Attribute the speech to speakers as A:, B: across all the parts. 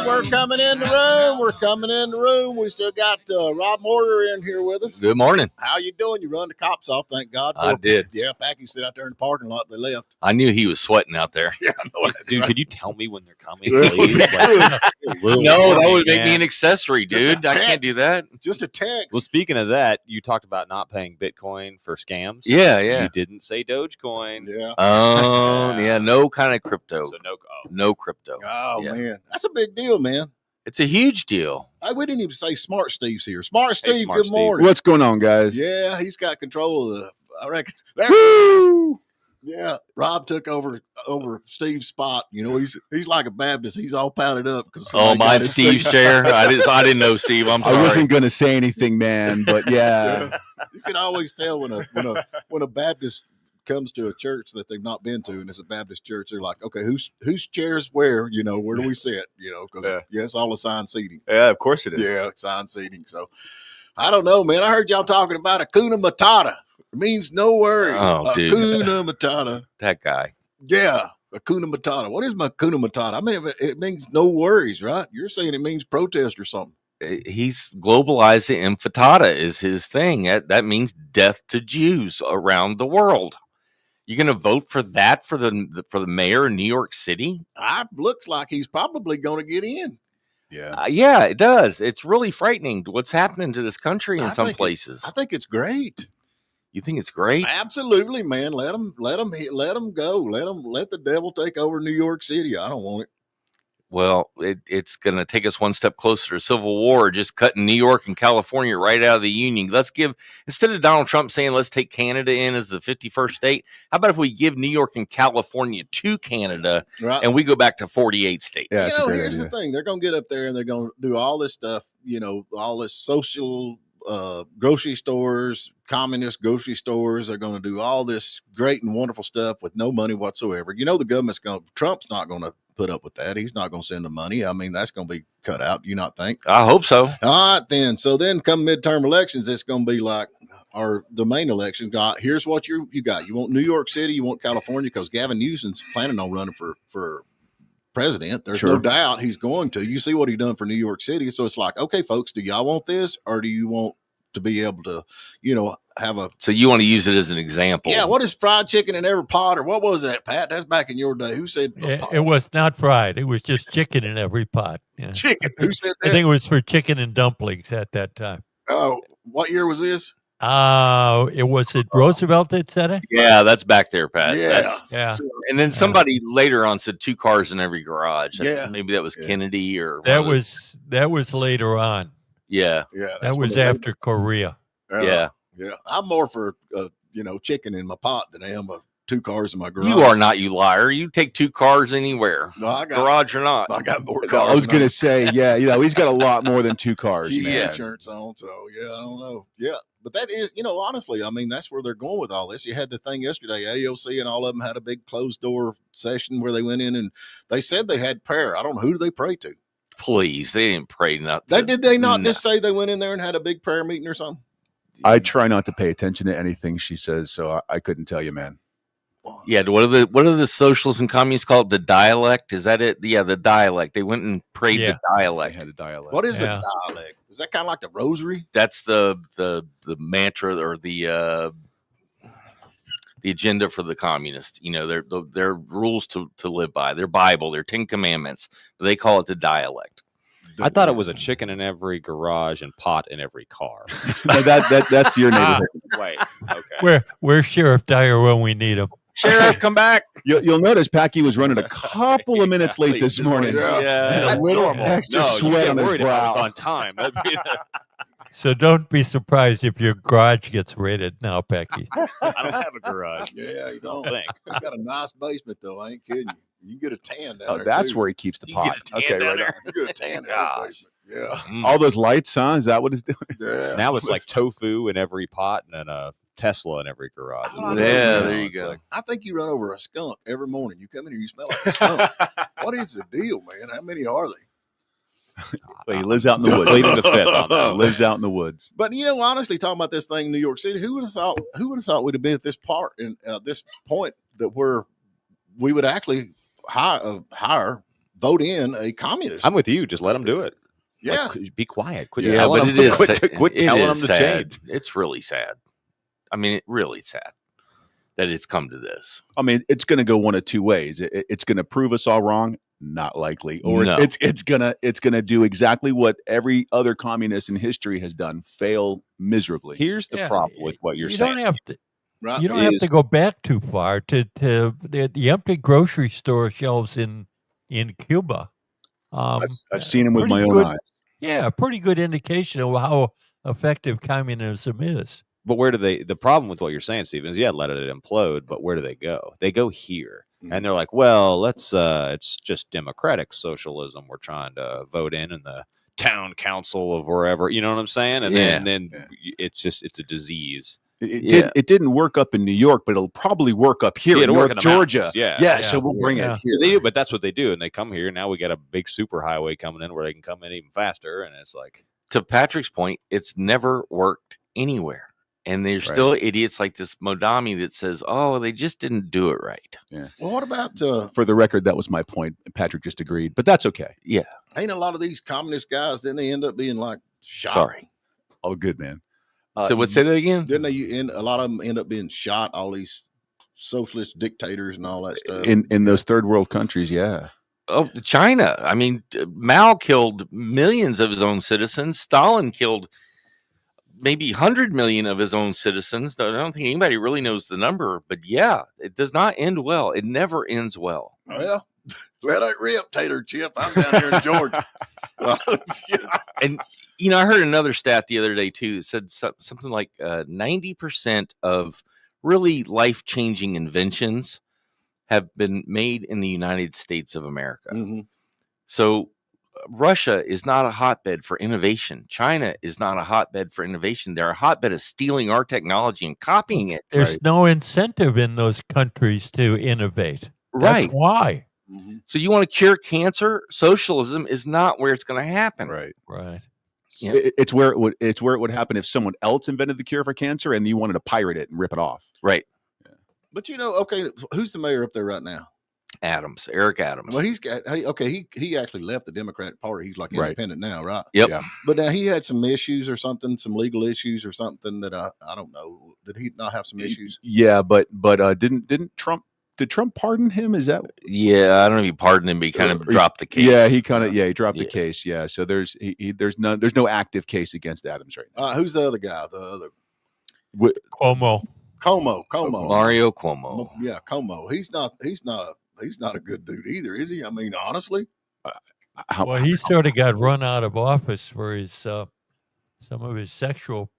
A: we're coming in the room. We're coming in the room. We still got Rob Mortar in here with us.
B: Good morning.
A: How you doing? You run the cops off, thank God.
B: I did.
A: Yeah, Packy sit out there in the parking lot. They left.
B: I knew he was sweating out there.
A: Yeah, I know.
C: Dude,
A: Right.
C: could you tell me when they're coming, please?
B: No, that would make me an accessory,
A: Just a
B: dude. I can't do that.
A: Just a text.
C: Well, speaking of that, you talked about not paying Bitcoin for scams.
B: Yeah, yeah.
C: You didn't say Dogecoin.
A: Yeah.
B: Oh, yeah. No kind of crypto.
C: So
B: No crypto.
A: Oh,
B: Yeah.
A: man. That's a big deal, man.
B: It's a huge deal.
A: We didn't even say Smart Steve's here. Smart
C: Hey,
A: Steve,
C: Smart
A: good
C: Steve.
A: morning.
D: What's going on, guys?
A: Yeah, he's got control of the, I reckon. There
D: Woo!
A: Yeah, Rob took over Steve's spot. You know, he's like a Baptist. He's all padded up.
B: Oh, mine's Steve's chair. I didn't know Steve. I'm sorry.
D: I wasn't going to say anything, man, but yeah.
A: You can always tell when a Baptist comes to a church that they've not been to, and it's a Baptist church. They're like, okay, whose chairs where? You know, where do we sit? You know, because it's all assigned seating.
D: Yeah, of course it is.
A: Yeah, assigned seating. So I don't know, man. I heard y'all talking about Hakuna Matata. It means no worries.
B: Oh, dude.
A: Hakuna Matata.
B: That guy.
A: Yeah, Hakuna Matata. What is Hakuna Matata? I mean, it means no worries, right? You're saying it means protest or something.
B: He's globalizing, and fatata is his thing. That means death to Jews around the world. You going to vote for that for the mayor of New York City?
A: Looks like he's probably going to get in.
D: Yeah.
B: Yeah, it does. It's really frightening what's happening to this country in some places.
A: I think it's great.
B: You think it's great?
A: Absolutely, man. Let him go. Let the devil take over New York City. I don't want it.
B: Well, it's going to take us one step closer to civil war, just cutting New York and California right out of the union. Instead of Donald Trump saying, let's take Canada in as the 51st state, how about if we give New York and California to Canada,
A: right,
B: and we go back to 48 states?
D: Yeah,
A: here's the thing. They're going to get up there and they're going to do all this stuff, all this social grocery stores, communist grocery stores. Are going to do all this great and wonderful stuff with no money whatsoever. Trump's not going to put up with that. He's not going to send the money. I mean, that's going to be cut out. Do you not think?
B: I hope so.
A: All right, then. So then come midterm elections, it's going to be like, or the main election. Here's what you got. You want New York City, you want California, because Gavin Newsom's planning on running for president. There's no doubt he's going to. You see what he done for New York City. So it's like, okay, folks, do y'all want this, or do you want to be able to, have a...
B: So you want to use it as an example?
A: Yeah, what is fried chicken in every pot, or what was that, Pat? That's back in your day. Who said...
E: It was not fried. It was just chicken in every pot. Yeah.
A: Chicken? Who said that?
E: I think it was for chicken and dumplings at that time.
A: Oh, what year was this?
E: It was it Roosevelt that said it?
B: Yeah, that's back there, Pat.
A: Yeah.
E: Yeah.
B: And then somebody later on said 2 cars in every garage.
A: Yeah.
B: Maybe that was Kennedy or...
E: That was later on.
B: Yeah.
A: Yeah.
E: That was after Korea.
B: Yeah.
A: Yeah. I'm more for, chicken in my pot than I am 2 cars in my garage.
B: You are not, you liar. You take 2 cars anywhere.
A: No,
B: garage or not.
A: I got more cars.
D: I was going to say, he's got a lot more than 2 cars.
A: Keep
D: Man.
A: insurance on, so I don't know. Yeah. But that is, honestly, I mean, that's where they're going with all this. You had the thing yesterday, AOC and all of them had a big closed door session where they went in and they said they had prayer. I don't know, who do they pray to?
B: Please, they didn't pray nothing.
A: Did they not just say they went in there and had a big prayer meeting or something?
D: I try not to pay attention to anything she says, so I couldn't tell you, man.
B: Yeah, what are the socialists and communists called? The dialect? Is that it? Yeah, the dialect. They went and prayed the dialect.
D: They had a dialect.
A: What is a dialect? Is that kind of like the rosary?
B: That's the mantra or the agenda for the communists. Their rules to live by. Their Bible, their 10 Commandments. But they call it the dialect.
C: I thought it was a chicken in every garage and pot in every car.
D: No, that's your neighborhood.
C: Wait, okay.
E: Where's Sheriff Dyer when we need him?
B: Sheriff, come back.
D: You'll notice Packy was running a couple of minutes late this morning.
B: Yeah.
D: A little extra sweat on his brow.
C: I was on time.
E: So don't be surprised if your garage gets raided now, Packy.
C: I don't have a garage.
A: Yeah, you don't.
C: Think.
A: You got a nice basement, though. I ain't kidding you. You can get a tan down there.
D: That's
A: too.
D: where he keeps the pot.
B: Okay, right there.
A: You get a tan in his basement. Yeah.
D: All those lights, huh? Is that what it's doing?
A: Yeah.
C: Now it's like tofu in every pot and then a Tesla in every garage.
A: Oh,
B: yeah, there you go.
A: I think you run over a skunk every morning. You come in here, you smell like a skunk. What is the deal, man? How many are they?
D: But he lives out in the woods.
C: Pleading the fifth on that.
D: He lives out in the woods.
A: But honestly, talking about this thing in New York City, who would have thought we'd have been at this part in this point that where we would actually hire vote in a communist.
C: I'm with you. Just let them do it.
A: Yeah.
C: Like, be quiet. Quit
B: Yeah,
C: telling
B: but
C: them.
B: it is
C: Quit
B: it
C: telling
B: is
C: them to
B: sad.
C: change.
B: It's really sad. I mean, it's really sad that it's come to this.
D: I mean, it's going to go one of two ways. It's going to prove us all wrong. Not likely. Or
B: No.
D: it's gonna do exactly what every other communist in history has done, fail miserably.
C: Here's the problem with what you're
E: you
C: saying.
E: don't have to.
A: Right.
E: You don't have to go back too far to the empty grocery store shelves in Cuba.
D: I've seen him with my
E: pretty
D: own
E: good-
D: eyes.
E: Yeah, a pretty good indication of how effective communism is.
C: But where do they? The problem with what you're saying, Stephen, is let it implode. But where do they go? They go here, and they're like, well, let's. It's just democratic socialism. We're trying to vote in the town council of wherever. You know what I'm saying? And then it's a disease.
D: It didn't work up in New York, but it'll probably work up here in
C: it'll work
D: North
C: in the
D: Georgia.
C: mountains. Yeah.
D: So we'll bring it here.
C: So they do, but that's what they do, and they come here. Now we got a big super highway coming in where they can come in even faster, and it's like,
B: To Patrick's point, it's never worked anywhere. And there's still idiots like this Modami that says, oh, they just didn't do it right.
D: Yeah.
A: Well, what about
D: For the record, that was my point. Patrick just agreed, but that's okay.
B: Yeah.
A: ain't a lot of these communist guys? Then they end up being like shot.
B: Sorry.
D: Oh, good man.
B: So what? Say that again?
A: Then a lot of them end up being shot. All these socialist dictators and all that stuff.
D: In those third world countries, yeah.
B: Oh, China. I mean, Mao killed millions of his own citizens. Stalin killed maybe 100 million of his own citizens. I don't think anybody really knows the number, but yeah, it does not end well. It never ends well.
A: Well, let it rip, Tater Chip. I'm down here in Georgia.
B: And I heard another stat the other day too. It said something like 90% of really life-changing inventions have been made in the United States of America.
A: Mm-hmm.
B: So Russia is not a hotbed for innovation. China is not a hotbed for innovation. They're a hotbed of stealing our technology and copying it.
E: There's no incentive in those countries to innovate.
B: Right.
E: That's why.
A: Mm-hmm.
B: So you want to cure cancer? Socialism is not where it's going to happen.
D: Right.
B: Yeah.
D: It's where it would happen if someone else invented the cure for cancer and you wanted to pirate it and rip it off.
B: Right.
A: But okay, who's the mayor up there right now?
B: Eric Adams.
A: Well, he actually left the Democratic Party. He's like independent now, right?
B: Yep.
D: Yeah.
A: But now he had some issues or something, some legal issues or something that I don't know. Did he not have some issues?
D: Yeah, but didn't Trump? Did Trump pardon him? Is that?
B: Yeah, I don't know if he pardoned him, but he kind of dropped the case.
D: Yeah, he dropped the case. Yeah, so there's no active case against Adams right now.
A: Who's the other guy? The other
E: Cuomo.
B: Mario Cuomo.
A: Yeah, Como. He's not a good dude either, is he? I mean, honestly.
E: Well, he sort of got run out of office for his some of his sexual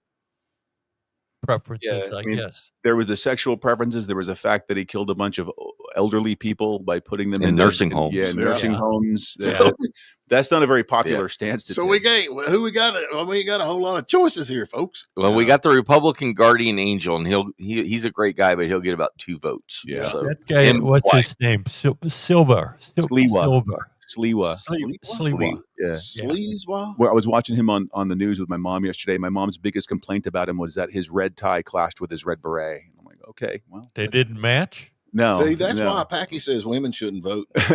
E: preferences, I guess.
D: There was the sexual preferences. There was the fact that he killed a bunch of elderly people by putting them
B: in nursing homes.
D: Yeah, nursing homes.
A: So,
D: that's not a very popular stance to
A: so
D: take.
A: we got a whole lot of choices here, folks.
B: Well, we got the Republican guardian angel, and he's a great guy, but he'll get about 2 votes.
D: Yeah.
B: So,
E: That guy, what's his name? Silver.
D: Sliwa. Yeah.
A: Sleazewell?
D: Well, I was watching him on the news with my mom yesterday. My mom's biggest complaint about him was that his red tie clashed with his red beret. I'm like, okay, well.
E: They didn't match?
D: No.
A: See, that's why Packy says women shouldn't vote.
D: Hey,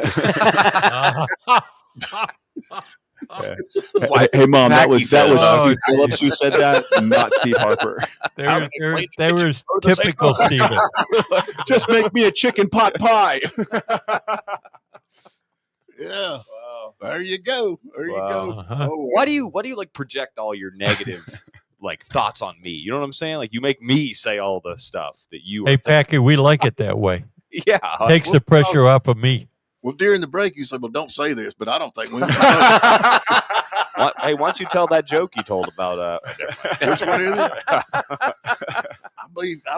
D: Mom, that was Steve
E: Oh,
D: Phillips who said that, not Steve Harper.
E: They were typical Steven.
D: Just make me a chicken pot pie.
A: Yeah. Wow. There you go. There you go.
E: Uh-huh.
A: Oh,
C: why do you like project all your negative like thoughts on me? You know what I'm saying? Like you make me say all the stuff that you.
E: Hey, Packy, we like it that way.
C: Yeah,
E: Takes the pressure off of me.
A: well, during the break, you said, well, don't say this, but I don't think women
C: Hey, why don't you tell that joke you told about?
A: Which one is it? I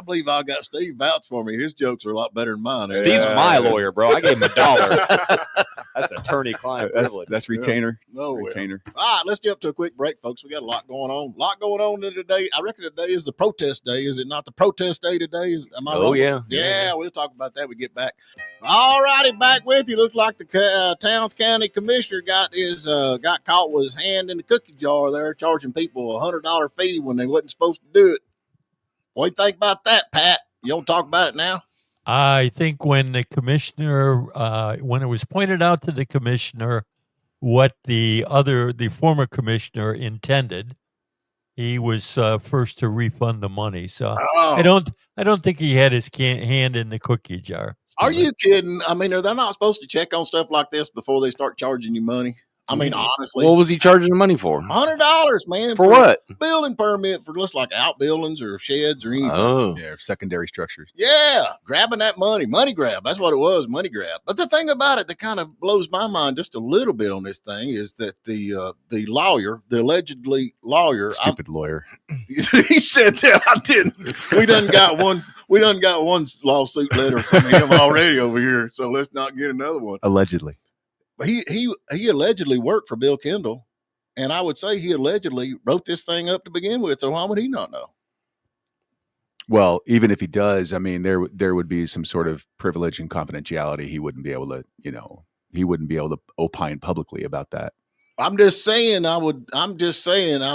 A: believe I got Steve vouch for me. His jokes are a lot better than mine.
C: Steve's my lawyer, bro. I gave him $1. That's attorney-client privilege.
D: That's retainer.
A: No,
D: Retainer.
A: All right, let's jump to a quick break, folks. We got a lot going on. Today. I reckon today is the protest day. Is it not the protest day today? Am I wrong?
B: yeah.
A: Yeah, we'll talk about that when we get back. All righty, back with you. Looks like the Towns County Commissioner got caught with his hand in the cookie jar there, charging people a $100 fee when they wasn't supposed to do it. What do you think about that, Pat? You want to talk about it now?
E: I think when the commissioner, when it was pointed out to the commissioner what the former commissioner intended, he was first to refund the money. So I
A: Oh,
E: don't think he had his hand in the cookie jar.
A: are
E: Stephen.
A: you kidding? I mean, are they not supposed to check on stuff like this before they start charging you money? I mean, honestly,
B: What was he charging the money for?
A: $100, man,
B: For what?
A: building permit for looks like outbuildings or sheds or anything.
B: Oh,
D: Yeah, secondary structures.
A: Yeah, grabbing that money grab. That's what it was, money grab. But the thing about it that kind of blows my mind just a little bit on this thing is that the lawyer, the allegedly lawyer,
D: Stupid lawyer.
A: he said that I didn't. We done got one lawsuit letter from him already over here. So let's not get another one.
D: Allegedly.
A: But he allegedly worked for Bill Kendall, and I would say he allegedly wrote this thing up to begin with. So why would he not know?
D: Well, even if he does, I mean, there would be some sort of privilege and confidentiality. He wouldn't be able to, he wouldn't be able to opine publicly about that.
A: I'm just saying. I'm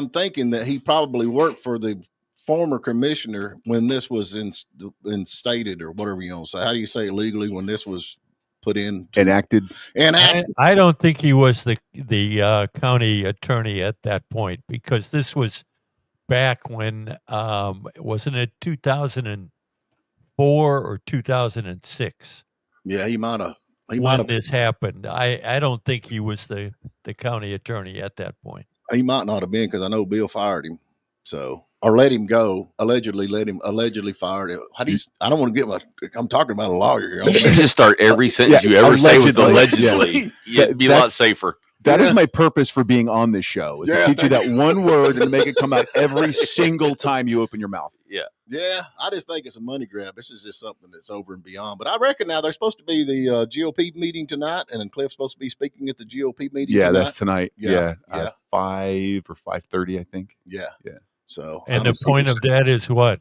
A: thinking that he probably worked for the former commissioner when this was instated or whatever you want to say. How do you say it legally when this was put in?
D: Enacted.
E: I don't think he was the county attorney at that point, because this was back when wasn't it 2004 or 2006?
A: Yeah, he might have.
E: When this happened, I don't think he was the county attorney at that point.
A: He might not have been, because I know Bill fired him, or let him go. Allegedly fired him. How do you? I don't want to get I'm talking about a lawyer here.
B: You should just start every sentence you ever say with allegedly.
D: Yeah.
B: It'd be a lot safer.
D: That is my purpose for being on this show, is to teach you that one word and make it come out every single time you open your mouth.
A: Yeah, I just think it's a money grab. This is just something that's over and beyond. But I reckon now there's supposed to be the GOP meeting tonight, and then Cliff's supposed to be speaking at the GOP meeting.
D: Yeah,
A: tonight.
D: that's tonight. Yeah. 5 or 5:30, I think.
A: Yeah. So,
E: and the point of that is what?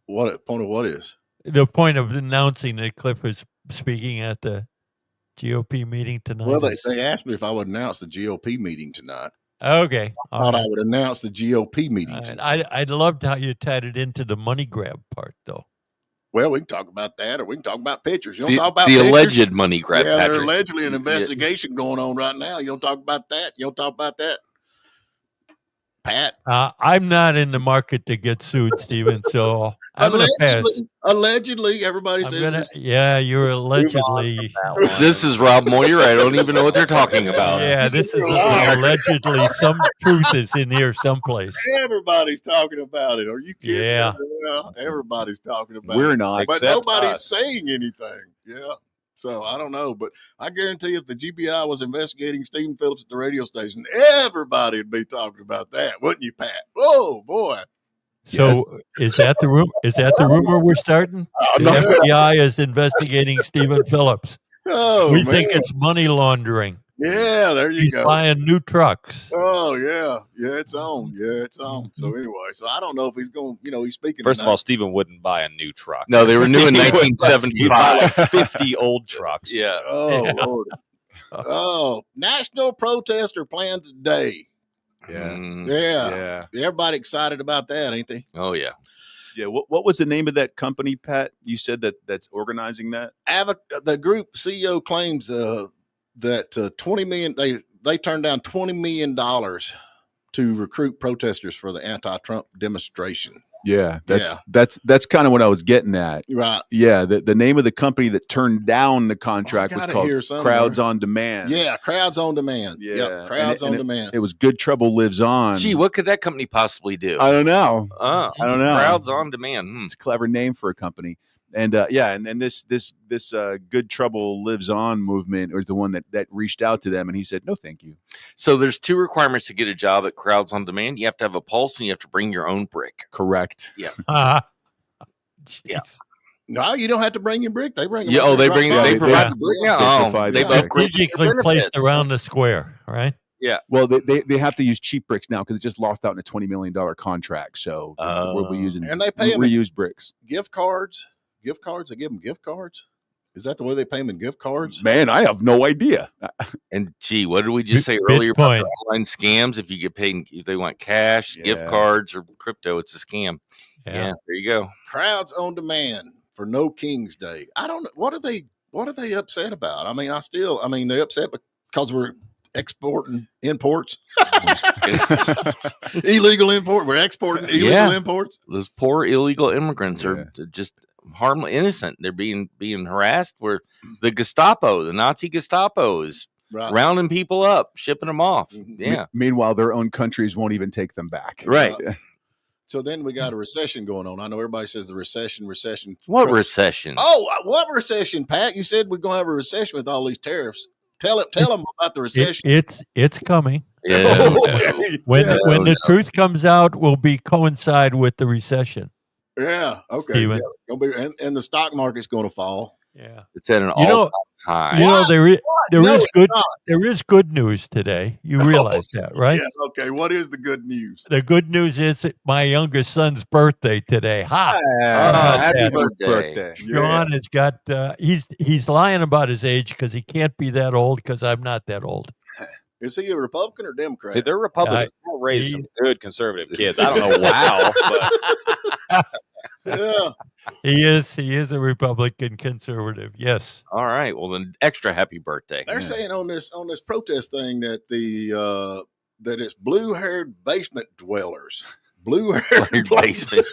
A: What point of what is?
E: The point of announcing that Cliff is speaking at the GOP meeting tonight.
A: Well, they asked me if I would announce the GOP meeting tonight.
E: Okay.
A: I thought I would announce the GOP meeting tonight.
E: I loved how you tied it into the money grab part, though.
A: Well, we can talk about that, or we can talk about pictures. You don't
B: The,
A: talk about
B: the
A: pictures?
B: alleged money grab.
A: Yeah,
B: Patrick.
A: there's allegedly an investigation going on right now. You don't talk about that. You don't talk about that, Pat.
E: I'm not in the market to get sued, Stephen. So I'm going to pass.
A: Allegedly, everybody says.
E: Yeah, you're allegedly.
B: This is Rob Moyer. I don't even know what they're talking about.
E: Yeah, this is allegedly some truth is in here someplace.
A: Everybody's talking about it. Are you kidding?
E: Yeah.
A: Well, everybody's talking about it.
D: We're not.
A: But nobody's saying anything. Yeah. So I don't know, but I guarantee if the GBI was investigating Stephen Phillips at the radio station, everybody would be talking about that, wouldn't you, Pat? Oh boy!
E: So is that the room? Is that the rumor we're starting? The FBI is investigating Stephen Phillips.
A: Oh,
E: we think it's money laundering.
A: Yeah, there you go.
E: He's buying new trucks.
A: Oh yeah, it's on. Yeah, it's on. So anyway, so I don't know if he's going. He's speaking.
C: First of all, Stephen wouldn't buy a new truck.
B: No, they were new in
C: He would
B: 1975.
C: buy like 50 old trucks.
B: Yeah.
A: Oh Lord. Oh, national protest are planned today. Yeah. Everybody excited about that, ain't they?
B: Oh yeah.
D: Yeah. What was the name of that company, Pat? You said that's organizing that?
A: The group CEO claims that $20 million. They turned down $20 million to recruit protesters for the anti-Trump demonstration.
D: Yeah, that's kind of what I was getting at.
A: Right.
D: Yeah, the name of the company that turned down the contract was called Crowds on Demand.
A: Yeah, Crowds on Demand. Yeah, Crowds on Demand.
D: It was Good Trouble Lives On.
B: Gee, what could that company possibly do?
D: I don't know.
B: I
D: don't know.
B: Crowds on Demand.
D: It's a clever name for a company. And and this Good Trouble Lives On movement was the one that reached out to them, and he said, no, thank you.
B: So there's 2 requirements to get a job at Crowds on Demand. You have to have a pulse, and you have to bring your own brick.
D: Correct.
B: Yeah.
E: Yeah.
A: No, you don't have to bring your brick. They bring.
B: Yeah. Oh, they bring. They provide the brick. Yeah.
A: They've
E: strategically placed around the square, right?
B: Yeah.
D: Well, they have to use cheap bricks now because it just lost out in a $20 million contract. So we'll be using
A: and they pay
D: reused bricks.
A: Gift cards. Gift cards. They give them gift cards. Is that the way they pay them in gift cards?
D: Man, I have no idea.
B: And gee, what did we just say earlier about the online scams? If you get paid, if they want cash, gift cards, or crypto, it's a scam. Yeah, there you go.
A: Crowds on Demand. for No King's Day. I don't know. What are they upset about? I mean, they're upset because we're exporting imports. Illegal import. We're exporting illegal imports.
B: Those poor illegal immigrants are just harmless, innocent. They're being harassed. Where the Gestapo, the Nazi Gestapo, is rounding people up, shipping them off. Yeah.
D: Meanwhile, their own countries won't even take them back.
B: Right.
A: So then we got a recession going on. I know everybody says the recession.
B: What recession?
A: Oh, what recession, Pat? You said we're going to have a recession with all these tariffs. Tell them about the recession.
E: It's coming.
B: Yeah.
E: When the truth comes out, will coincide with the recession.
A: Yeah. Okay.
E: Steven.
A: Yeah. Gonna be, and the stock market's going to fall.
E: Yeah.
B: It's at an all-time high.
E: You know there is good news today. You realize that, right?
A: Yeah. Okay. What is the good news?
E: The good news is that my youngest son's birthday today.
D: Happy birthday.
E: Sean has got he's lying about his age because he can't be that old because I'm not that old.
A: Is he a Republican or Democrat?
C: See, they're Republicans. They'll raise some good conservative kids. I don't know how, but
A: Yeah.
E: He is a Republican conservative. Yes.
B: All right. Well, then extra happy birthday.
A: They're saying on this protest thing that that it's blue-haired basement dwellers. Blue-haired
B: basement.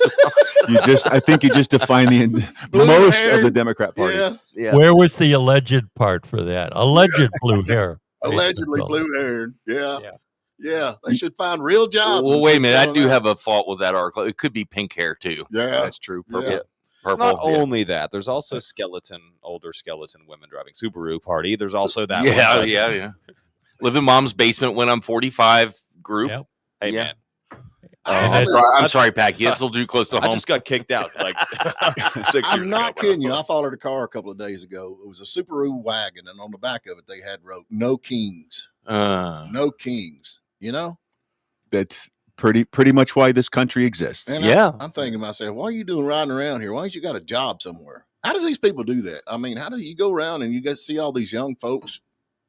D: I think you just defined most of the Democrat Party.
A: Yeah.
E: Where was the alleged part for that? Alleged blue hair.
A: Allegedly blue-haired. Yeah. They should find real jobs.
B: Well, wait a minute. I do have a fault with that article. It could be pink hair too.
A: Yeah,
D: that's true.
A: Purple.
B: Yeah.
C: It's not only that. There's also older skeleton women driving Subaru party. There's also that.
B: Yeah. Live in mom's basement when I'm 45 group.
E: Yep.
C: Hey, man.
B: I'm sorry, Pat. It's a little too close to home.
C: I just got kicked out like 6 years
A: I'm not
C: ago,
A: kidding you. I followed a car a couple of days ago. It was a Subaru wagon, and on the back of it, they had wrote "No Kings." No Kings. You know,
D: that's pretty much why this country exists.
A: And I'm thinking to myself, what are you doing riding around here? Why don't you got a job somewhere? How do these people do that? I mean, how do you go around and you get to see all these young folks?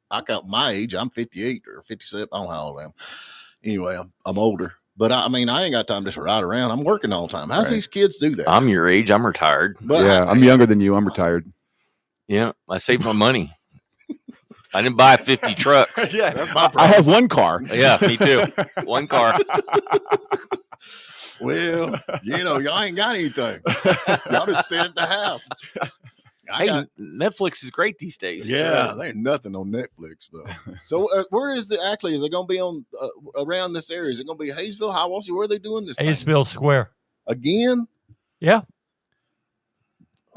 A: I got my age. I'm 58 or 57. I don't know how old I am. Anyway, I'm older. But I mean, I ain't got time just to ride around. I'm working all the time. How's these kids do that?
B: I'm your age. I'm retired.
A: But
D: I'm younger than you. I'm retired.
B: Yeah, I saved my money. I didn't buy 50 trucks.
A: That's my problem.
D: I have one car.
B: Yeah, me too. One car.
A: Well, y'all ain't got anything. Y'all just sit at the house.
B: Netflix is great these days.
A: Yeah, there ain't nothing on Netflix, though. So where is is it going to be on around this area? Is it going to be Hayesville, Hiawassee? Where are they doing this
E: Hayesville Square.
A: Again?
E: Yeah.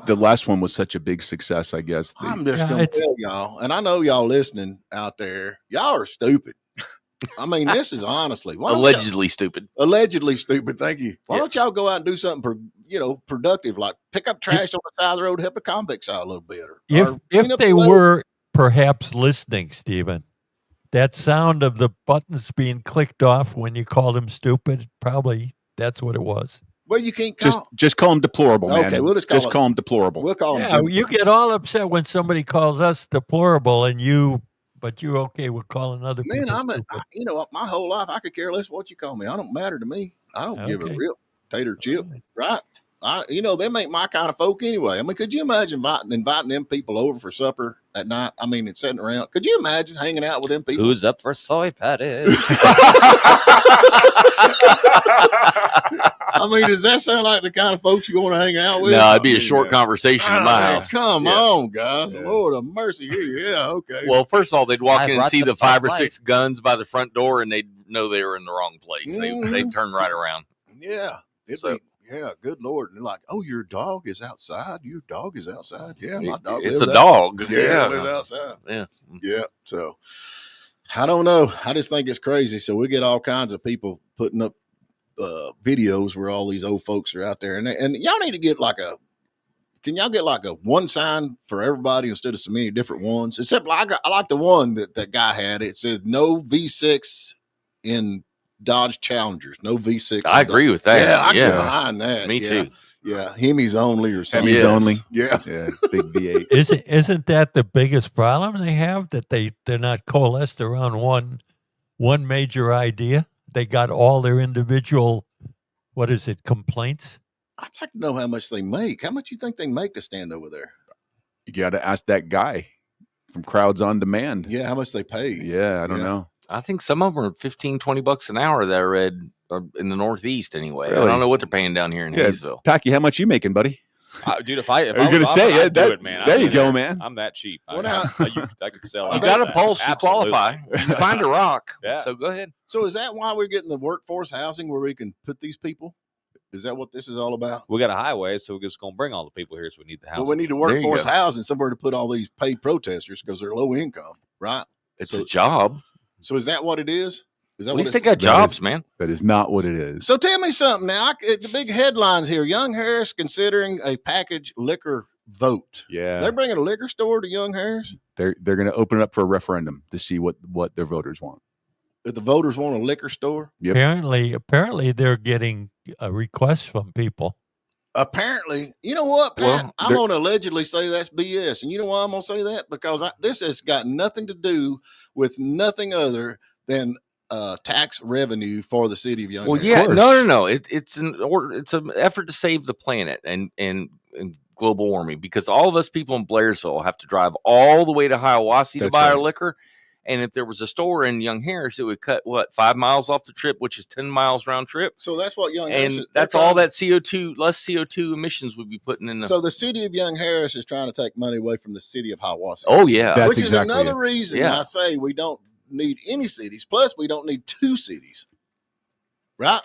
D: The last one was such a big success, I guess.
A: I'm just going to tell y'all, and I know y'all listening out there, y'all are stupid. I mean, this is honestly
B: allegedly stupid.
A: Allegedly stupid. Thank you. Why don't y'all go out and do something, productive, like pick up trash on the side of the road, help the convicts out a little bit,
E: if they were perhaps listening, Stephen, that sound of the buttons being clicked off when you called them stupid, probably that's what it was.
A: Well, you can't call
D: just call them deplorable, man.
A: Okay, we'll just
D: call them deplorable.
A: We'll call them.
E: You get all upset when somebody calls us deplorable, but you're okay with calling other people stupid.
A: My whole life I could care less what you call me. I don't matter to me. I don't give a real tater chip, right? They make my kind of folk anyway. I mean, could you imagine inviting them people over for supper at night? I mean, and sitting around. Could you imagine hanging out with them people?
C: Who's up for soy patties?
A: I mean, does that sound like the kind of folks you want to hang out with?
B: No, it'd be a short conversation in my house.
A: Come on, guys. Yeah. Lord of mercy here. Yeah, okay.
B: Well, first of all, they'd walk in and see the 5 or 6 guns by the front door, and they'd know they were in the wrong place. They'd turn right around.
A: Yeah. Good Lord. And they're like, oh, your dog is outside? Your dog is outside? Yeah, my dog
B: It's a dog.
A: Yeah, it lives outside. Yeah. Yeah. So, I don't know. I just think it's crazy. So, we get all kinds of people putting up videos where all these old folks are out there. And y'all need to get can y'all get like a one sign for everybody instead of so many different ones? Except I like the one that guy had. It said no V6 in Dodge Challengers, no V6.
B: I agree with that.
A: Yeah, I get behind that.
B: Me too.
A: Yeah, Hemis only or something.
D: Hemis only.
A: Yeah,
D: big V8.
E: Isn't that the biggest problem they have? That they're not coalesced around one major idea. They got all their individual, complaints.
A: I'd like to know how much they make. How much you think they make to stand over there?
D: You got to ask that guy from Crowds on Demand.
A: Yeah, how much they pay?
D: Yeah, I don't know.
B: I think some of them are $15-$20 an hour that I read in the Northeast anyway. I
D: Really?
B: don't know what they're paying down here in Hayesville.
D: Packy, how much you making, buddy?
C: Dude, if I
D: I was gonna say
C: I'd do
D: that.
C: it, man.
D: There
C: I'm
D: you
C: in
D: go, man.
C: I'm that cheap.
A: Well,
C: I could sell.
B: You
C: out
B: got
C: of
B: a
C: that.
B: pulse. You
C: Absolutely.
B: qualify. You can find a rock.
C: Yeah.
B: So go ahead.
A: So is that why we're getting the workforce housing where we can put these people? Is that what this is all about?
C: We got a highway, so we're just gonna bring all the people here. So we need the house.
A: Well, we need the
B: There you
A: workforce
B: go.
A: housing somewhere to put all these paid protesters because they're low income, right?
B: It's
A: So-
B: a job.
A: So is that what it is? Is that
B: At
A: what
B: least
A: it-
B: they got
D: That
B: jobs,
D: is-
B: man.
D: That is not what it is.
A: So tell me something now. The big headlines here: Young Harris considering a package liquor vote.
D: Yeah,
A: They're bringing a liquor store to Young Harris.
D: they're going to open it up for a referendum to see what their voters want.
A: If the voters want a liquor store,
D: Yep.
E: Apparently, they're getting requests from people.
A: apparently, you know what, Pat?
B: Well,
A: I'm going to allegedly say that's BS. And you know why I'm going to say that? Because this has got nothing to do with nothing other than tax revenue for the city of Young
B: Well,
A: Harris.
B: yeah, no. It's an effort to save the planet and global warming, because all of us people in Blairsville have to drive all the way to Hiawassee to
D: That's
B: buy our
D: right.
B: liquor. And if there was a store in Young Harris, it would cut 5 miles off the trip, which is 10 miles round trip.
A: So that's what Young Harris
B: And
A: is.
B: that's
A: they're
B: all
A: trying-
B: that CO2, less CO2 emissions would be putting in the.
A: So the city of Young Harris is trying to take money away from the city of Hiawassee.
B: Oh, yeah.
D: That's
A: which is
D: exactly
A: another
D: it.
A: reason
B: Yeah.
A: I say we don't need any cities. Plus, we don't need two cities. Right?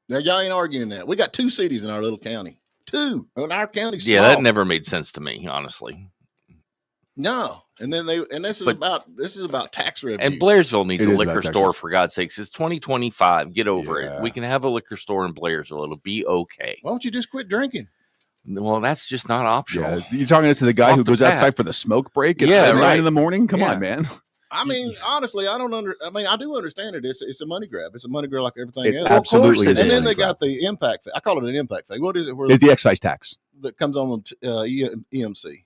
A: Now, y'all ain't arguing that. We got 2 cities in our little county. 2. And our county's
B: Yeah,
A: small.
B: that never made sense to me, honestly.
A: No. And then this is
B: But-
A: about tax revenue.
B: And Blairsville needs
D: It
B: a
D: is about
B: liquor
D: tax
B: store,
D: revenue.
B: for God's sakes. It's 2025. Get over
D: Yeah.
B: it. We can have a liquor store in Blairsville. It'll be okay.
A: Why don't you just quit drinking?
B: Well, that's just not optional.
D: Yeah, you're talking to the guy
B: Walk
D: who
B: the
D: goes
B: path.
D: outside for the smoke break at
B: Yeah,
D: 9
B: right.
D: in the morning. Come
B: Yeah.
D: on, man.
A: I mean, honestly, I do understand it. It's a money grab. It's a money grab like everything
D: It
A: else.
D: absolutely
B: it
D: is.
A: And
D: a
A: then
D: money
A: they got
D: grab.
A: the impact fee. I call it an impact fee. What is it? Where
D: It's the excise tax.
A: that comes on EMC.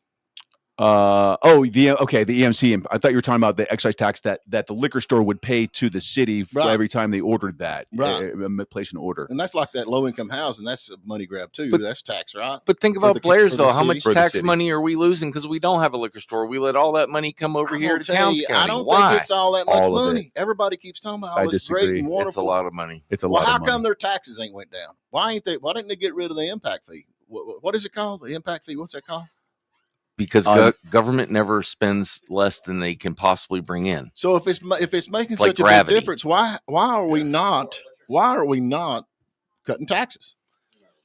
D: The EMC. I thought you were talking about the excise tax that the liquor store would pay to the city for
A: Right.
D: every time they ordered that.
A: Right.
D: Place an order.
A: And that's like that low income housing. That's a money grab too.
B: But-
A: That's tax, right?
B: But think
A: For
B: about
A: the- for the
B: Blairsville. How
A: city.
B: much
D: For the
B: tax
D: city.
B: money are we losing because we don't have a liquor store? We let all that money come over
A: I'm
B: here
A: gonna
B: to
A: tell
B: Towns
A: you,
B: County.
A: I don't
B: Why?
A: think it's all that much
D: All of
A: money. Everybody keeps talking about
D: I
A: all this great
D: disagree.
A: and
B: It's a
A: wonderful.
B: lot of money.
D: It's a
A: Well,
D: lot
A: how
D: of money.
A: come their taxes ain't went down? Why didn't they get rid of the impact fee? What is it called? The impact fee? What's that called?
B: Because
D: Um,
B: government never spends less than they can possibly bring in.
A: So if it's making
B: It's like
A: such a
B: gravity.
A: big difference, why are we not cutting taxes?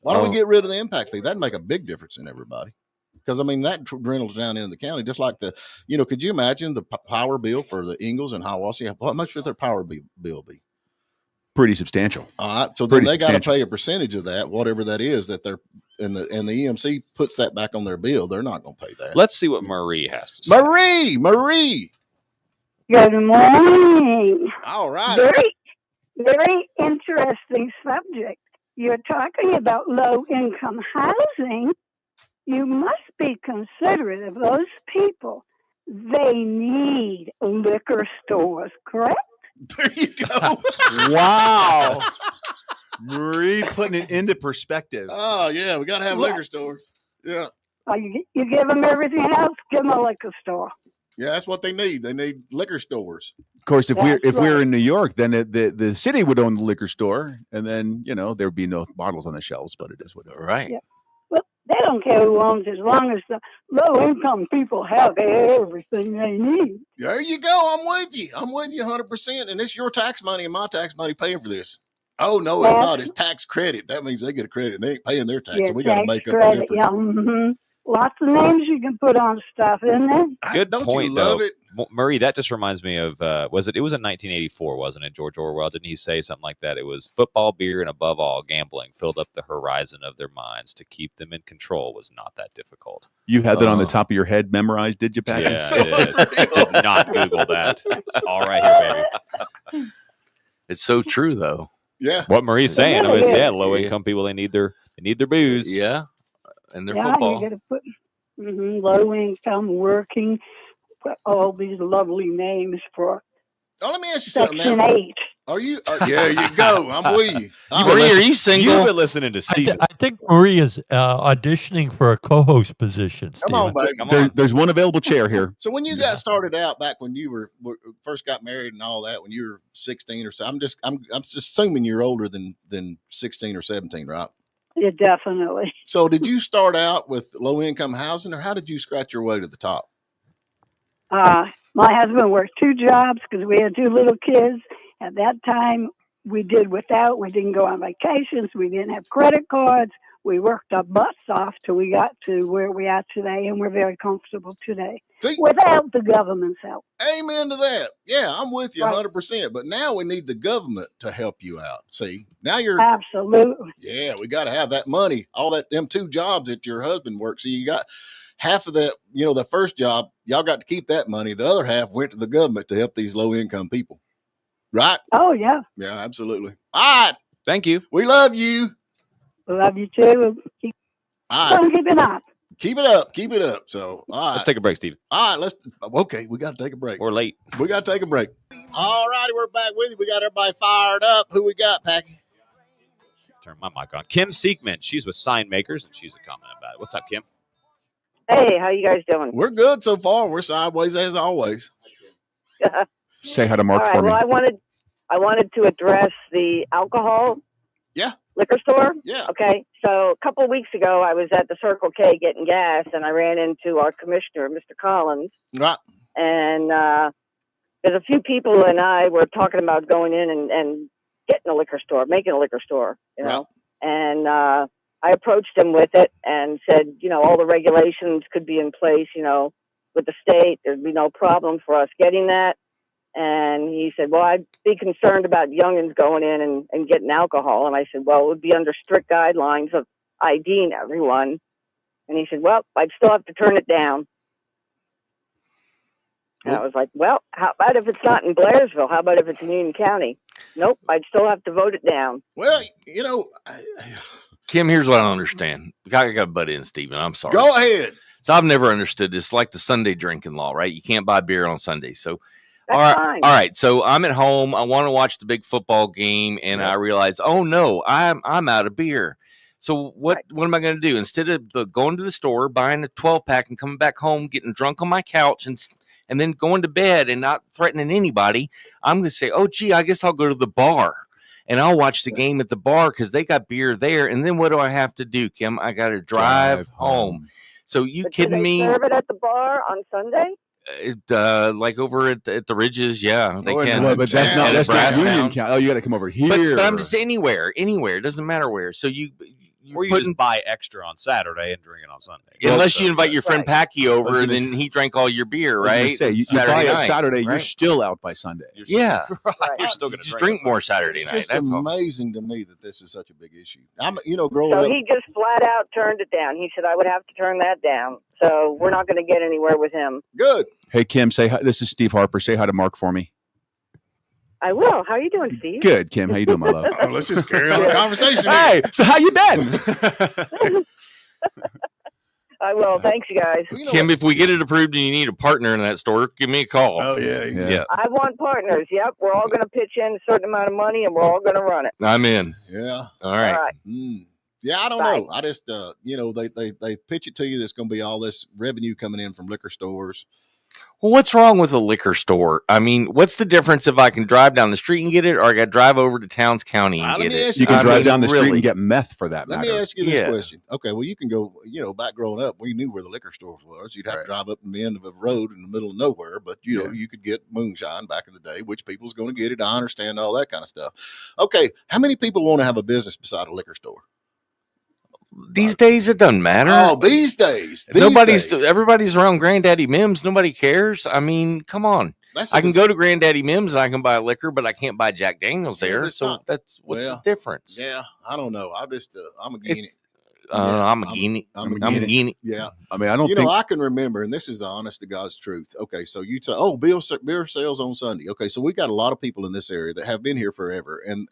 A: Why don't we
B: Oh.
A: get rid of the impact fee? That'd make a big difference in everybody. Because I mean that dwindles down into the county, just like could you imagine the power bill for the Ingalls and Hiawassee? How much would their power bill be?
D: Pretty substantial.
A: All right, so then
D: Pretty
A: they got to
D: substantial.
A: pay a percentage of that, whatever that is that they're and the EMC puts that back on their bill. They're not going to pay that.
C: Let's see what Marie has to say.
A: Marie.
F: Good morning.
A: All right.
F: Very, very interesting subject. You're talking about low income housing. You must be considerate of those people. They need liquor stores, correct?
A: There you go.
D: Wow. Marie putting it into perspective.
A: Oh yeah, we got to have
F: Yeah.
A: liquor stores. Yeah.
F: You give them everything else, give them a liquor store.
A: Yeah, that's what they need. They need liquor stores.
D: Of course, if
F: That's
D: we're
F: right.
D: in New York, then the city would own the liquor store, and then there would be no bottles on the shelves. But it is what it is.
B: Right.
F: Yeah. Well, they don't care who owns it, as long as the low income people have everything they need.
A: There you go. I'm with you. 100%. And it's your tax money and my tax money paying for this. Oh no, it's
F: Yes.
A: not. It's tax credit. That means they get a credit. They ain't paying their tax,
F: Yeah,
A: so we got to
F: tax
A: make up the
F: credit.
A: difference.
F: Yeah, mhm. Lots of names you can put on stuff, isn't there?
C: Good
A: Don't
C: point,
A: you love
C: though.
A: it?
C: Marie, that just reminds me of it was in 1984, wasn't it? George Orwell, didn't he say something like that? It was football, beer, and above all, gambling filled up the horizon of their minds. To keep them in control was not that difficult.
D: You had that on the
B: Oh.
D: top of your head memorized, did you, Pat?
C: Yeah,
A: so
C: I did. I did not Google that. It's all right here, baby.
B: It's so true, though.
A: Yeah.
C: What Marie's saying
F: Yeah,
C: is,
F: yeah.
C: low income people they need their booze.
B: Yeah. And their
F: Yeah,
B: football.
F: you got to put low income, working, put all these lovely names for
A: Oh, let me ask you something
F: Section
A: now.
F: 8.
A: Yeah, you go. I'm with you.
B: Marie, are you single?
C: You've been listening to Steven.
E: I think Marie is auditioning for a co-host position.
A: Come on,
E: Steven.
A: baby.
C: Come on.
D: There's one available chair here.
A: So when you got started out back when you were first got married and all that, when you were 16 or so, I'm just assuming you're older than 16 or 17, right?
F: Yeah, definitely.
A: So did you start out with low income housing, or how did you scratch your way to the top?
F: My husband worked 2 jobs because we had 2 little kids. At that time, we did without. We didn't go on vacations. We didn't have credit cards. We worked our butts off till we got to where we are today, and we're very comfortable today
A: See?
F: without the government's help.
A: Amen to that. Yeah, I'm with you
F: Right.
A: 100%. But now we need the government to help you out. See, now you're,
F: Absolutely.
A: yeah, we got to have that money, all that, them 2 jobs that your husband works. So you got half of that, the first job, y'all got to keep that money. The other half went to the government to help these low income people. Right?
F: Oh, yeah.
A: Yeah, absolutely. All right.
C: Thank you.
A: We love you.
F: Love you too. Keep
A: All right.
F: on keeping up.
A: Keep it up. Keep it up. So, all right.
C: Let's take a break, Steven.
A: All right. Okay. We got to take a break.
C: We're late.
A: We got to take a break. All righty. We're back with you. We got everybody fired up. Who we got, Packy?
C: Turn my mic on. Kim Siegman. She's with Sign Makers, and she's a comment about it. What's up, Kim?
G: Hey, how you guys doing?
A: We're good so far. We're sideways as always.
D: Say hi to Mark
G: All right.
D: for me.
G: Well, I wanted to address the alcohol.
A: Yeah.
G: Liquor store.
A: Yeah.
G: Okay. So a couple of weeks ago, I was at the Circle K getting gas, and I ran into our commissioner, Mr. Collins,
A: Right.
G: and there's a few people and I were talking about going in and getting a liquor store, making a liquor store,
A: Right.
G: And I approached him with it and said, all the regulations could be in place, with the state. There'd be no problem for us getting that. And he said, well, I'd be concerned about youngins going in and getting alcohol. And I said, well, it would be under strict guidelines of IDing everyone. And he said, well, I'd still have to turn it down. And I was like, well, how about if it's not in Blairsville? How about if it's in Union County? Nope, I'd still have to vote it down.
A: Well,
B: Kim, here's what I don't understand. I got to butt in, Steven. I'm sorry.
A: go ahead.
B: So I've never understood this. Like the Sunday drinking law, right? You can't buy beer on Sunday. So
G: That's fine.
B: all right. So I'm at home. I want to watch the big football game, and I realize, oh no, I'm out of beer. So what am I going to do? Instead of going to the store, buying a 12-pack, and coming back home, getting drunk on my couch, and then going to bed and not threatening anybody, I'm going to say, oh gee, I guess I'll go to the bar and I'll watch the game at the bar because they got beer there. And then what do I have to do, Kim? I got to drive home. So you
G: But
B: kidding
G: do they
B: me?
G: serve it at the bar on Sunday?
B: Like over at the Ridges, yeah, they can.
D: Well, but that's not
B: At
D: Union
B: Brass
D: County. Oh, you got to come over here.
B: But I'm just anywhere. It doesn't matter where. So
C: Or you just buy extra on Saturday and drink it on Sunday.
B: unless you invite your friend Packy over,
D: gonna
B: and then he drank all your beer,
D: I was gonna
B: right?
D: say, you
B: Saturday
D: buy it
B: night,
D: Saturday, you're
B: right?
D: still out by Sunday.
B: Yeah,
C: You're still going to
B: just drink more Saturday
A: It's
B: night.
A: just
B: That's all.
A: amazing to me that this is such a big issue. I'm, growing
G: So
A: up.
G: he just flat out turned it down. He said, I would have to turn that down. So we're not going to get anywhere with him.
A: Good.
D: Hey, Kim, say hi. This is Steve Harper. Say hi to Mark for me.
G: I will. How are you doing, Steve?
D: Good, Kim. How you doing, my love?
A: Oh, let's just carry on the conversation.
D: Hey, so how you been?
G: I will. Thanks, you guys.
B: Kim, if we get it approved and you need a partner in that store, give me a call.
A: Oh yeah.
B: Yeah,
G: I want partners. Yep. We're all going to pitch in a certain amount of money and we're all going to run it.
B: I'm in.
A: Yeah.
B: All right.
G: All right.
A: Yeah, I don't
G: Bye.
A: know. I just, they pitch it to you. There's going to be all this revenue coming in from liquor stores.
B: Well, what's wrong with a liquor store? I mean, what's the difference if I can drive down the street and get it, or I got to drive over to Towns County and
A: Let
B: get
A: me
B: it?
A: ask
D: You can
B: I
D: drive
B: mean,
D: down the street
B: really.
D: and get meth for that
A: Let
D: matter.
A: me ask you this
B: Yeah.
A: question. Okay, well, you can go, back growing up, we knew where the liquor stores was. You'd have to drive up in the end of a road in the middle of nowhere, but, you could get moonshine back in the day, which people's going to get it. I understand all that kind of stuff. Okay, how many people want to have a business beside a liquor store?
B: These days, it doesn't matter.
A: Oh, these days.
B: Everybody's around Granddaddy Mims. Nobody cares. I mean, come on. I can go to Granddaddy Mims and I can buy liquor, but I can't buy Jack Daniels
A: Yeah,
B: there.
A: that's
B: So
A: not-
B: that's what's the difference.
A: Yeah, I don't know. I'm just, I'm a guinea.
B: I'm a guinea.
A: I'm a
B: I'm a
A: guinea.
B: guinea.
A: Yeah.
D: I mean, I don't think
A: I can remember, and this is the honest to God's truth. Okay, so you say, oh, beer sales on Sunday. Okay, so we got a lot of people in this area that have been here forever, and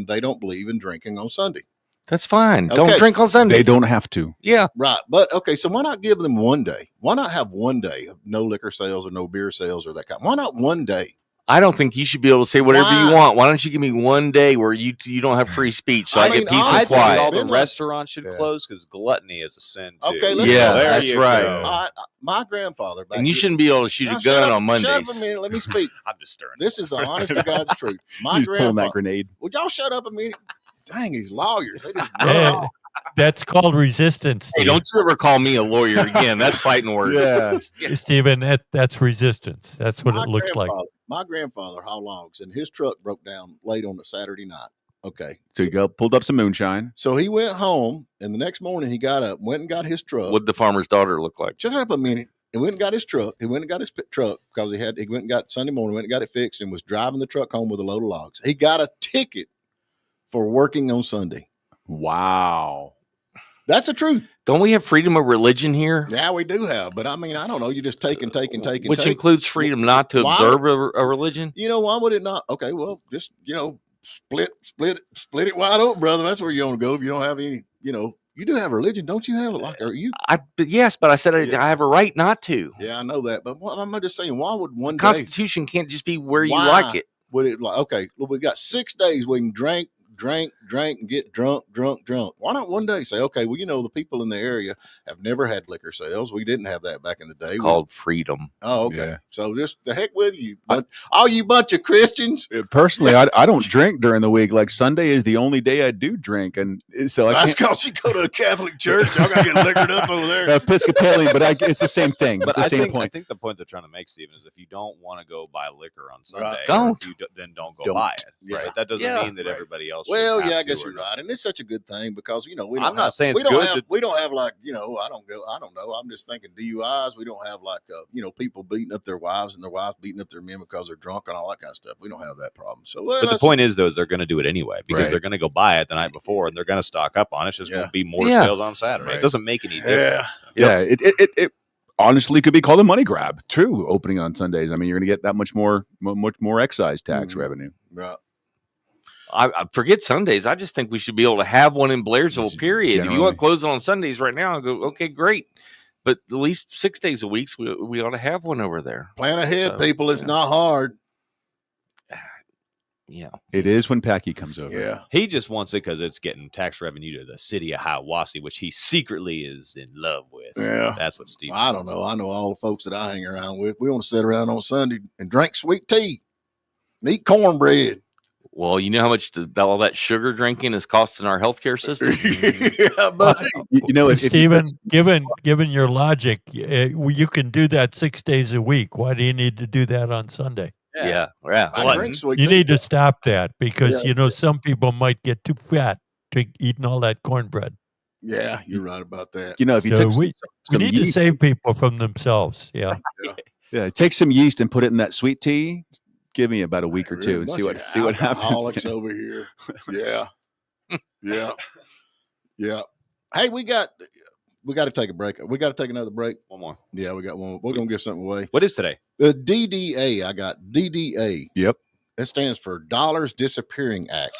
A: they don't believe in drinking on Sunday.
B: That's fine. Don't
A: Okay.
B: drink on Sunday.
D: they don't have to.
B: Yeah.
A: Right. But okay, so why not give them one day? Why not have one day of no liquor sales or no beer sales or that kind? Why not one day?
B: I don't think you should be able to say whatever
A: Why?
B: you want. Why don't you give me one day where you don't have free speech so I,
A: mean,
B: get peace
A: I
C: I
B: and
C: think
B: quiet?
C: all the
A: Been like-
C: restaurants should close because gluttony is a sin too.
A: Okay, let's
B: Yeah,
A: go.
C: there
B: that's
C: you
B: right.
C: go.
A: My grandfather back
B: And you
A: here-
B: shouldn't be able to shoot
A: Now,
B: a gun
A: shut up,
B: on Mondays.
A: Shut up a minute. Let me speak.
C: I'm just stirring.
A: This is the honest to God's truth. My
D: He's pulling that
A: grandfather.
D: grenade.
A: Would y'all shut up a minute? Dang, these lawyers. They just
E: Yeah, that's called resistance,
B: Hey,
E: Steve.
B: don't you ever call me a lawyer again. That's fighting words.
D: Yeah.
E: Stephen, that's resistance. That's what
A: My
E: it looks like.
A: My grandfather hauled logs, and his truck broke down late on a Saturday night. Okay,
D: So you pulled up some moonshine.
A: so he went home, and the next morning he got up, went and got his truck.
B: What'd the farmer's daughter look like?
A: Shut up a minute. He went and got his truck. He went and got his truck because he went and got Sunday morning, went and got it fixed, and was driving the truck home with a load of logs. He got a ticket for working on Sunday.
D: Wow.
A: That's the truth.
B: Don't we have freedom of religion here?
A: Yeah, we do have, but I mean, I don't know. You just take and take and take and
B: Which
A: take.
B: includes freedom not to
A: Why-
B: observe a religion?
A: You know, why would it not? Okay, well, just, split it wide open, brother. That's where you want to go if you don't have any, you do have religion, don't you have it? Like, are you?
B: Yes, but I said
A: Yeah.
B: I have a right not to.
A: Yeah, I know that. But I'm just saying, why would one day,
B: Constitution can't just be where you
A: Why?
B: like it.
A: would it like, okay, well, we got 6 days we can drink, and get drunk. Why not one day say, okay, well, the people in the area have never had liquor sales. We didn't have that back in the day.
B: It's called freedom.
A: Oh, okay.
D: Yeah.
A: So just the heck with you. But all you bunch of Christians.
D: Personally, I don't drink during the week. Like Sunday is the only day I do drink, and so I
A: That's
D: can't.
A: because you go to a Catholic church. Y'all got to get liquored up over there.
D: Episcopalian, but it's the same thing.
C: But
D: It's the
C: I
D: same
C: think,
D: point.
C: I think the point they're trying to make, Stephen, is if you don't want to go buy liquor on Sunday,
A: Right.
C: or
B: Don't.
C: if you then don't go
D: Don't.
C: buy it.
A: Yeah.
C: Right? That doesn't
B: Yeah.
C: mean that
A: Right.
C: everybody else.
A: Well,
C: should
A: yeah, I
C: have
A: guess
C: to
A: you're
C: or not.
A: right, and it's such a good thing because we don't.
C: I'm not
A: have,
C: saying
A: we
C: it's
A: don't
C: good
A: have.
C: to-
A: We don't have like I don't know. I'm just thinking DUIs. We don't have like people beating up their wives and their wives beating up their men because they're drunk and all that kind of stuff. We don't have that problem. So, well,
C: But the
A: that's-
C: point is, though, is they're going to do it anyway because
A: Right.
C: they're going to go buy it the night before and they're going to stock up on it. It's just going
A: Yeah.
C: to be more
B: Yeah.
C: sales on Saturday.
A: Right.
C: It doesn't make any difference.
A: Yeah.
D: Yeah, it honestly could be called a money grab. True, opening on Sundays. I mean, you're going to get that much more excise tax
A: Mhm.
D: revenue.
A: Right.
B: I forget Sundays. I just think we should be able to have one in Blairsville, period. If you
D: Generally.
B: want closing on Sundays right now, I go, okay, great. But at least 6 days a week, we ought to have one over there.
A: Plan ahead,
B: So,
A: people. It's
B: yeah.
A: not hard.
B: Yeah.
D: It is when Packy comes over.
A: Yeah.
C: He just wants it because it's getting tax revenue to the city of Hiawassee, which he secretly is in love with.
A: Yeah.
C: That's what Steve.
A: I don't know. I know all the folks that I hang around with. We want to sit around on Sunday and drink sweet tea and eat cornbread.
B: Well, you know how much all that sugar drinking is costing our healthcare system?
A: Yeah, but
D: You know, if you-
E: Stephen, given your logic, you can do that 6 days a week. Why do you need to do that on Sunday?
B: Yeah.
A: I drink sweet
E: You
A: tea.
E: need to stop that because
A: Yeah.
E: some people might get too fat to eating all that cornbread.
A: Yeah, you're right about that.
D: if you
E: So
D: took
E: we
D: some
E: need to
D: yeast,
E: save people from themselves. Yeah.
D: take some yeast and put it in that sweet tea. Give me about a week or
A: Really
D: two and see
A: bunch
D: what
A: of
D: happens.
A: alcoholics over here. Yeah. Yeah. Hey, we got to take a break. We got to take another break.
C: One more.
A: Yeah, we got one. We're gonna give something away.
C: What is today?
A: The DDA. I got DDA.
D: Yep.
A: That stands for Dollars Disappearing Act.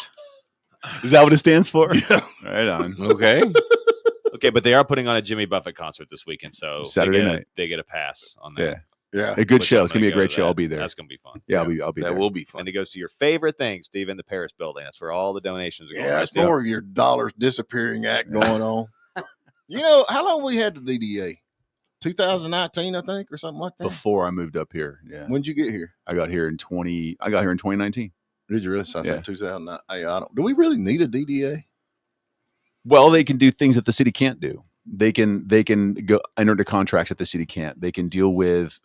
D: Is that what it stands for? Right on.
B: Okay.
C: Okay, but they are putting on a Jimmy Buffett concert this weekend, so
D: Saturday night.
C: they get a pass on
D: Yeah.
C: that.
A: Yeah.
D: A good
C: Which
D: show.
C: I'm
D: It's gonna be a
C: go
D: great
C: to
D: show.
C: that.
D: I'll be there.
C: That's gonna be fun.
D: Yeah, I'll be
B: That
D: there.
B: will be fun.
C: And it goes to your favorite thing, Steve, in the Paris building. That's where all the donations are going.
A: Yeah,
C: right
A: it's
C: there.
A: more of your Dollars Disappearing Act going on. How long we had the DDA? 2019, I think, or something like that.
D: Before I moved up here. Yeah.
A: When'd you get here?
D: I got here in 2019.
A: Did you really? I
D: Yeah.
A: think 2009. Hey, I don't. Do we really need a DDA?
D: Well, they can do things that the city can't do. They can go enter into contracts that the city can't. They can deal with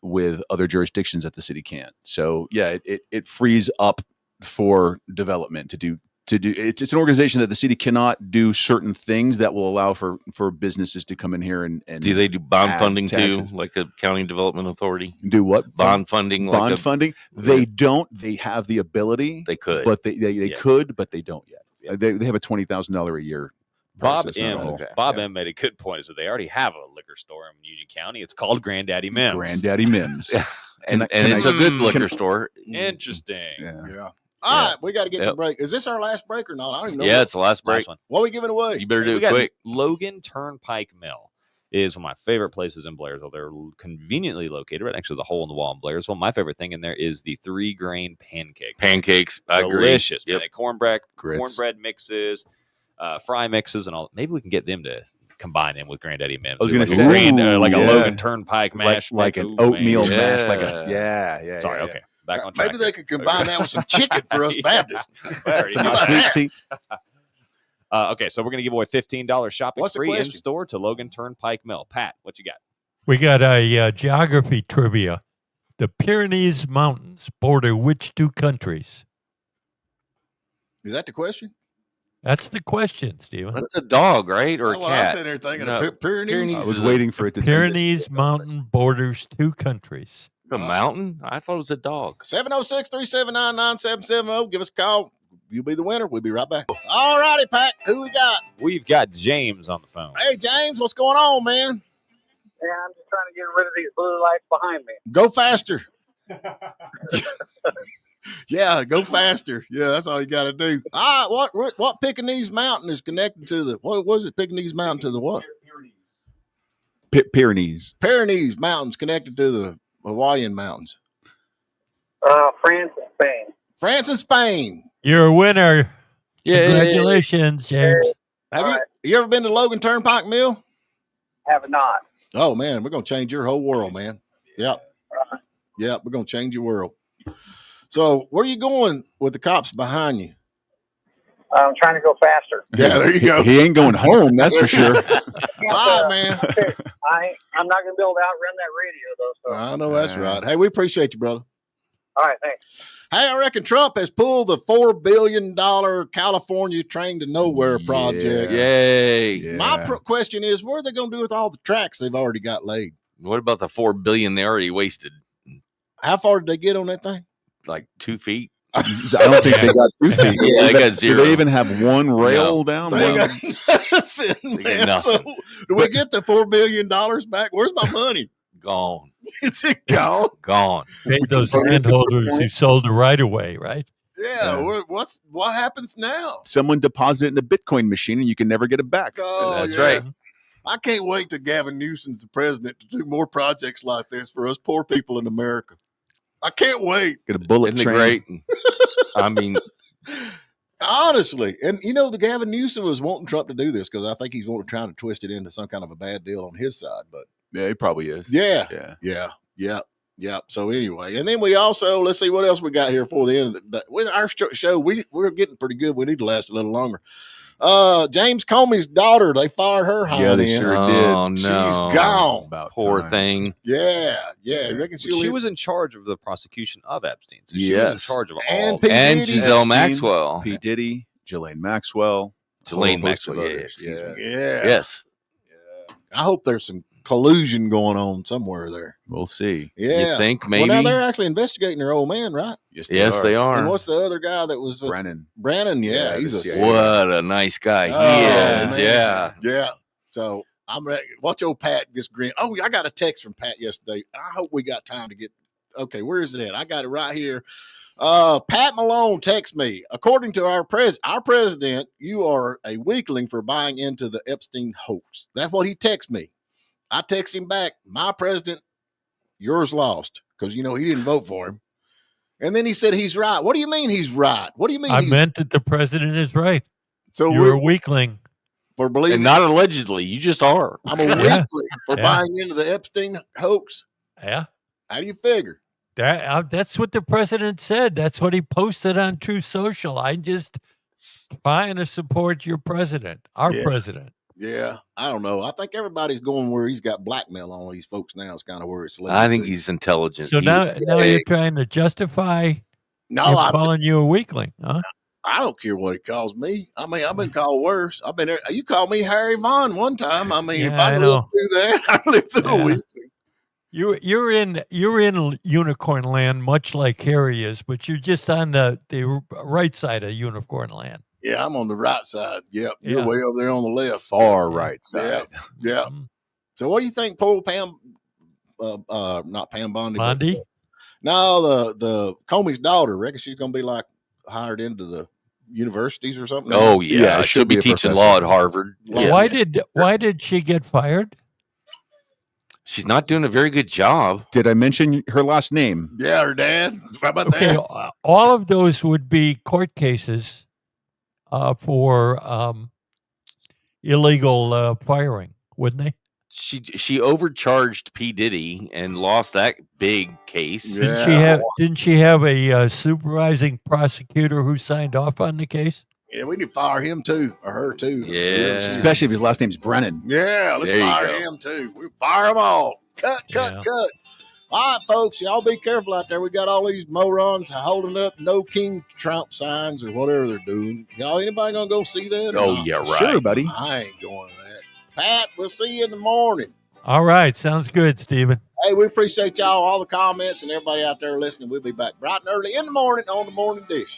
D: other jurisdictions that the city can't. So yeah, it frees up for development to do. It's an organization that the city cannot do certain things that will allow for businesses to come in here and
B: Do they do bond
D: add
B: funding
D: taxes.
B: too, like a county development authority?
D: do what
B: Bond funding, like
D: bond
B: a,
D: funding. They don't. They have the ability.
B: They could.
D: but they
B: Yeah.
D: could, but they don't yet.
C: Yeah.
D: They have a $20,000 a year.
C: Bob
D: process
C: M.
D: now.
B: Okay.
C: Bob
D: Yeah.
C: M. made a good point. Is that they already have a liquor store in Union County. It's called Granddaddy Mims.
D: Granddaddy Mims.
B: Yeah. and
D: Can
B: it's
D: I-
B: a good
C: Mm.
B: liquor store.
C: Interesting.
D: Yeah.
A: Yeah. All right, we got to get to
B: Yep.
A: break. Is this our last break or not? I don't even know.
B: Yeah, it's the last break.
C: Last one.
A: What are we giving away?
B: You better do
C: We
B: it
C: got
B: quick.
C: Logan Turnpike Mill. is one of my favorite places in Blairsville. They're conveniently located right next to the hole in the wall in Blairsville. My favorite thing in there is the 3-grain pancake.
B: Pancakes, I agree.
C: Delicious, man.
B: Yep.
C: Cornbread mixes, fry mixes, and all. Maybe we can get them to combine them with Granddaddy Mims.
D: I was gonna
C: like
D: say,
C: like a
D: yeah.
C: Logan Turnpike mash,
D: like
C: mix.
D: an
C: Ooh,
D: oatmeal
C: man.
D: mash, like
B: Yeah.
D: a yeah.
C: Sorry,
D: yeah.
C: okay. Back on track.
A: Maybe they could combine that with some chicken for us Baptists.
D: Some sweet tea.
C: Okay, so we're going to give away $15 shopping
A: What's the
C: free in
A: question?
C: store to Logan Turnpike Mill. Pat, what you got?
E: We got a geography trivia. The Pyrenees Mountains border which two countries?
A: Is that the question?
E: That's the question, Stephen.
B: That's a dog, right? Or a
A: That's what I
B: cat?
A: sat there thinking.
B: No.
A: The Pyrenees.
D: I was waiting for it to
E: Pyrenees Mountain borders two countries.
B: A mountain? I thought it was a dog.
A: 706-379-9770. Give us a call. You'll be the winner. We'll be right back. All righty, Pat. Who we got?
C: We've got James on the phone.
A: Hey, James. What's going on, man?
H: Yeah, I'm just trying to get rid of these blue lights behind me.
A: Go faster. Yeah, go faster. Yeah, that's all you got to do. What Pekingese Mountain is connected to the, what was it? Pekingese Mountain to the what?
D: Pyrenees.
A: Pyrenees Mountains connected to the Hawaiian Mountains.
H: France and Spain.
A: France and Spain.
E: You're a winner.
B: Yeah.
E: Congratulations, James.
A: Have you ever been to Logan Turnpike Mill?
H: Have not.
A: Oh, man, we're going to change your whole world, man. Yep. Yep, we're going to change your world. So where are you going with the cops behind you?
H: I'm trying to go faster.
A: Yeah, there you go.
D: He ain't going home, that's for sure.
A: Bye, man.
H: I'm not going to be able to outrun that radio, though. So.
A: I know that's right. Hey, we appreciate you, brother.
H: All right, thanks.
A: Hey, I reckon Trump has pulled the $4 billion California Train to Nowhere project.
B: Yay.
D: Yeah.
A: My question is, what are they going to do with all the tracks they've already got laid?
B: What about the $4 billion they already wasted?
A: How far did they get on that thing?
B: Like 2 feet?
D: I don't think they got 2 feet.
B: Yeah, they got
D: Do
B: zero.
D: they even have one rail down?
A: They
D: Well,
A: got nothing,
B: They got
A: man.
B: nothing.
A: So, do we get the $4 billion back? Where's my money?
B: Gone.
A: Is it gone?
B: Gone.
E: Paid those landholders who sold the right of way, right?
A: Yeah.
D: Yeah.
A: What happens now?
D: someone deposit it in a Bitcoin machine and you can never get it back.
A: Oh,
B: That's
A: yeah.
B: right.
A: I can't wait till Gavin Newsom's the president to do more projects like this for us poor people in America. I can't wait.
D: Get a bullet
B: Isn't it
D: train.
B: great? I mean,
A: Honestly. And the Gavin Newsom was wanting Trump to do this because I think he's trying to twist it into some kind of a bad deal on his side. But
D: Yeah, he probably is.
A: yeah.
D: Yeah.
A: So anyway, and then we also, let's see what else we got here for the end of the day. With our show, we're getting pretty good. We need to last a little longer. James Comey's daughter, they fired her.
D: Yeah, they sure did.
B: oh no.
A: She's gone.
D: About
B: Poor
D: time.
B: thing.
A: Yeah. You reckon
C: She
A: she'll
C: was in charge of the prosecution of Epstein. So she was in
B: Yes.
C: charge of all
A: And
C: of
A: P.
C: it.
B: And
A: Diddy.
B: Giselle
D: Epstein,
B: Maxwell.
D: P. Diddy, Ghislaine Maxwell. a whole
B: Ghislaine
D: host of
B: Maxwell, yeah,
D: others.
B: excuse me.
A: Yeah.
B: Yes.
A: I hope there's some collusion going on somewhere there.
D: We'll see.
A: Yeah.
B: You think
A: Well,
B: maybe?
A: now they're actually investigating their old man, right?
B: yes, they are.
A: And what's the other guy that was with
D: Brennan.
A: Brennan? Yeah,
D: Yeah,
A: he's
D: the
A: a
D: CIA.
B: What a nice guy he
A: Oh,
B: is.
A: man.
B: Yeah.
A: Yeah. So I'm ready. Watch old Pat just grin. Oh, I got a text from Pat yesterday. I hope we got time to get. Okay, where is it at? I got it right here. Pat Malone texts me. According to our president, you are a weakling for buying into the Epstein hoax. That's what he texts me. I text him back. My president, yours lost because he didn't vote for him. And then he said he's right. What do you mean he's right? What do you mean?
E: I meant that the president is right.
A: so
E: You're
A: we're
E: a weakling.
A: for believing.
B: And not allegedly. You just are.
A: I'm a
E: Yeah.
A: weakling for
E: Yeah.
A: buying into the Epstein hoax.
E: Yeah.
A: How do you figure?
E: That's what the president said. That's what he posted on True Social. I just trying to support your president, our
A: Yeah.
E: president.
A: Yeah, I don't know. I think everybody's going where he's got blackmail on these folks now. It's kind of where it's.
B: I think
A: to.
B: he's intelligent.
E: So
B: He-
E: now you're trying to justify
A: No,
E: him
A: I'm
E: calling you a weakling, huh?
A: I don't care what he calls me. I mean, I've been called worse. I've been there. You called me Harry Vaughn one time. I mean, if
E: Yeah,
A: I
E: I
A: lived
E: know.
A: through that, I lived through a
E: Yeah.
A: weekly.
E: You're in unicorn land, much like Harry is, but you're just on the right side of unicorn land.
A: Yeah, I'm on the right side. Yep, you're
E: Yeah.
A: way over there on the left.
D: Far right side.
A: Yeah.
E: Mm.
A: So, what do you think, poor Pam? Not Pam Bondi. but-
E: Bondi?
A: No, the Comey's daughter. Reckon she's gonna be like hired into the universities or something.
B: Oh, yeah.
D: Yeah,
B: She'll
D: she'll
B: be
D: be a
B: teaching
D: professor.
B: law at Harvard.
A: Law.
B: Yeah.
E: Why did she get fired?
B: She's not doing a very good job.
D: Did I mention her last name?
A: Yeah, her dad. How about
E: Okay,
A: that?
E: all of those would be court cases for illegal firing, wouldn't they?
B: She overcharged P. Diddy and lost that big case.
A: Yeah.
E: Didn't she have a supervising prosecutor who signed off on the case?
A: Yeah, we need to fire him too, or her too.
B: Yeah.
D: Especially if his last name's Brennan.
A: Yeah, let's
B: There you
A: fire
B: go.
A: him too. We fire them all. Cut.
E: Yeah.
A: All right, folks, y'all be careful out there. We got all these morons holding up no King Trump signs or whatever they're doing. Y'all, anybody gonna go see that? or
B: Oh,
A: not?
B: yeah, right.
D: Sure, buddy.
A: I ain't going to that. Pat, we'll see you in the morning.
E: All right, sounds good, Stephen.
A: Hey, we appreciate y'all, all the comments, and everybody out there listening. We'll be back bright and early in the morning on the Morning Dish.